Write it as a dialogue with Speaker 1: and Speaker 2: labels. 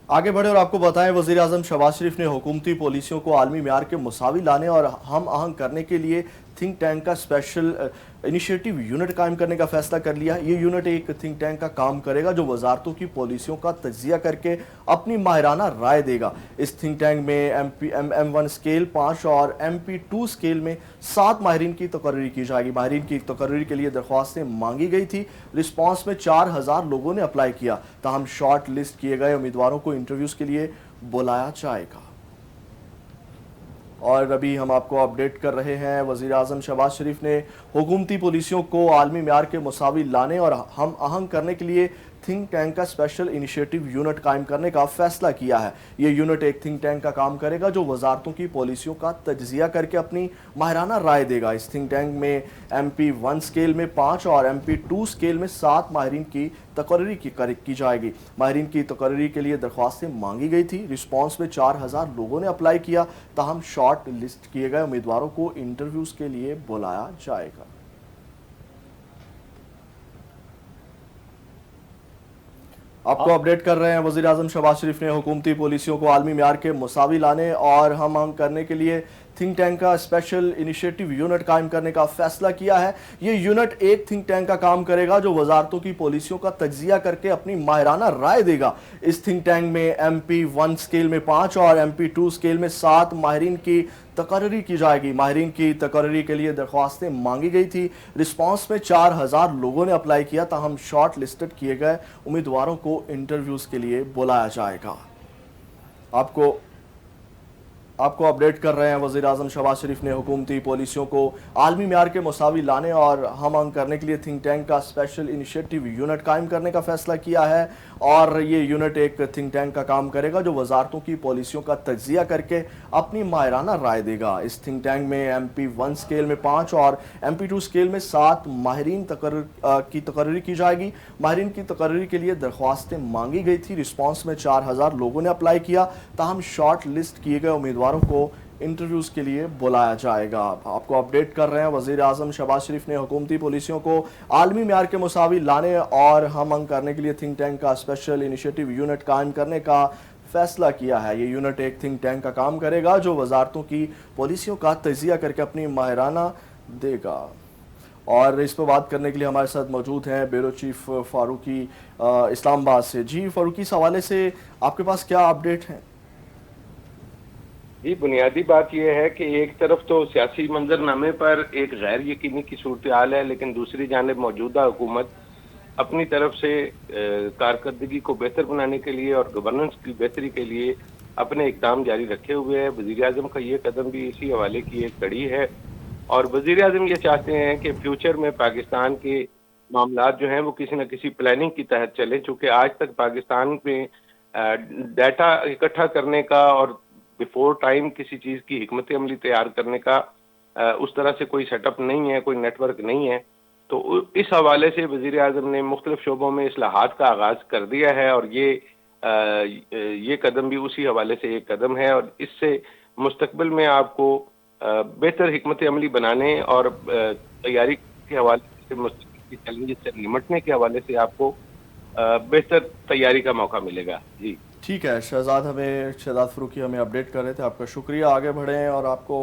Speaker 1: आगे बढ़े और आपको बताएं, वज़ीर आज़म शहबाज शरीफ ने हुकूमती पॉलिसियों को आलमी म्यार के मुसावी लाने और हम आहंग करने के लिए थिंक टैंक का स्पेशल इनिशिएटिव यूनिट कायम करने का फैसला कर लिया। ये यूनिट एक थिंक टैंक का काम करेगा जो वजारतों की पॉलिसियों का तज्जिया करके अपनी माहिराना राय देगा। इस थिंक टैंक में M1 स्केल 5 और MP2 स्केल में 7 माहिरीन की तकर्री की जाएगी। माहिरीन की तकर्री के लिए दरख्वास्तें मांगी गई थी। रिस्पॉन्स में 4000 लोगों ने अप्लाई किया। ताहम शॉर्ट लिस्ट किए गए उम्मीदवारों को इंटरव्यूज के लिए बुलाया जाएगा। और अभी हम आपको अपडेट कर रहे हैं, वज़ीर आज़म शहबाज शरीफ ने हुकूमती पॉलिसियों को आलमी म्यार के मुसावी लाने और हम आहंग करने के लिए थिंक टैंक का स्पेशल इनिशिएटिव यूनिट कायम करने का फैसला किया है। ये यूनिट एक थिंक टैंक का काम करेगा जो वजारतों की पॉलिसियों का तज्जिया करके अपनी माहिराना राय देगा। इस थिंक टैंक में MP1 स्केल में 5 और MP2 स्केल में 7 माहिरीन की तकर्री की जाएगी। माहिरीन की तकर्री के लिए दरख्वास्तें मांगी गई थी। रिस्पॉन्स में 4000 लोगों ने अप्लाई किया। ताहम शॉर्ट लिस्ट किए गए उम्मीदवारों को इंटरव्यूज के लिए बुलाया जाएगा। आपको अपडेट कर रहे हैं, वज़ीर आज़म शहबाज शरीफ ने हुकूमती पॉलिसियों को आलमी म्यार के मुसावी लाने और हम आहंग करने के लिए थिंक टैंक का स्पेशल इनिशिएटिव यूनिट कायम करने का फैसला किया है। ये यूनिट एक थिंक टैंक का काम करेगा जो वजारतों की पॉलिसियों का तज्जिया करके अपनी माहिराना राय देगा। इस थिंक टैंक में MP1 स्केल में 5 और MP2 स्केल में 7 माहिरीन की तकर्री की जाएगी। माहिरीन की तकर्री के लिए दरख्वास्तें मांगी गई थी। रिस्पॉन्स में 4000 लोगों ने अप्लाई किया। ताहम शॉर्ट लिस्टेड किए गए उम्मीदवारों को इंटरव्यूज के लिए बुलाया जाएगा। आपको अपडेट कर रहे हैं, वज़ीर आज़म शहबाज शरीफ ने हुकूमती पॉलिसियों को आलमी म्यार के मुसावी लाने और हम आहंग करने के लिए थिंक टैंक का स्पेशल इनिशिएटिव यूनिट कायम करने का फैसला किया है। और ये यूनिट एक थिंक टैंक का काम करेगा जो वजारतों की पॉलिसियों का तज्जिया करके अपनी माहिराना राय देगा। इस थिंक टैंक में MP1 स्केल में 5 और MP2 स्केल में 7 माहिरीन की तकर्री की जाएगी। माहिरीन की तकर्री के लिए दरख्वास्तें मांगी गई थी। रिस्पॉन्स में 4000 लोगों ने अप्लाई किया। ताहम शॉर्ट लिस्ट किए गए उम्मीदवारों को इंटरव्यूज के लिए बुलाया जाएगा। आपको अपडेट कर रहे हैं, वज़ीर आज़म शहबाज शरीफ ने हुकूमती पॉलिसियों को आलमी म्यार के मुसावी लाने और हम आहंग करने के लिए थिंक टैंक का स्पेशल इनिशिएटिव यूनिट कायम करने का फैसला किया है। ये यूनिट एक थिंक टैंक का काम करेगा जो वजारतों की पॉलिसियों का तज्जिया करके अपनी माहिराना देगा। और इस पर बात करने के लिए हमारे साथ मौजूद हैं ब्यूरो चीफ फारूकी इस्लामाबाद से। जी फारूकी, इस हवाले से आपके पास क्या अपडेट है?
Speaker 2: जी, बुनियादी बात यह है कि एक तरफ तो सियासी मंजरनामे पर एक गैर यकीनी की सूरत हाल है, लेकिन दूसरी जानिब मौजूदा हुकूमत अपनी तरफ से कारकर्दगी को बेहतर बनाने के लिए और गवर्नेंस की बेहतरी के लिए अपने इक़दाम जारी रखे हुए है। वज़ीर आज़म का ये कदम भी इसी हवाले की एक कड़ी है और वज़ीर आज़म ये चाहते हैं कि फ्यूचर में पाकिस्तान के मामलात जो हैं वो किसी न किसी प्लानिंग की तहत चलें, चूँकि आज तक पाकिस्तान में डाटा इकट्ठा करने का और बिफोर टाइम किसी चीज़ की हिकमत अमली तैयार करने का उस तरह से कोई सेटअप नहीं है, कोई नेटवर्क नहीं है। तो इस हवाले से वज़ीर आज़म ने मुख्तलिफ शोबों में इस्लाहात का आगाज़ कर दिया है और ये कदम भी उसी हवाले से एक कदम है और इससे मुस्तकबिल में आपको बेहतर हिकमत अमली बनाने और तैयारी के हवाले से मुस्तकबिल की चैलेंजेस से निमटने के हवाले से आपको बेहतर तैयारी का मौका मिलेगा। जी
Speaker 1: ठीक है, शहजाद फारूकी हमें अपडेट कर रहे थे। आपका शुक्रिया। आगे बढ़ें और आपको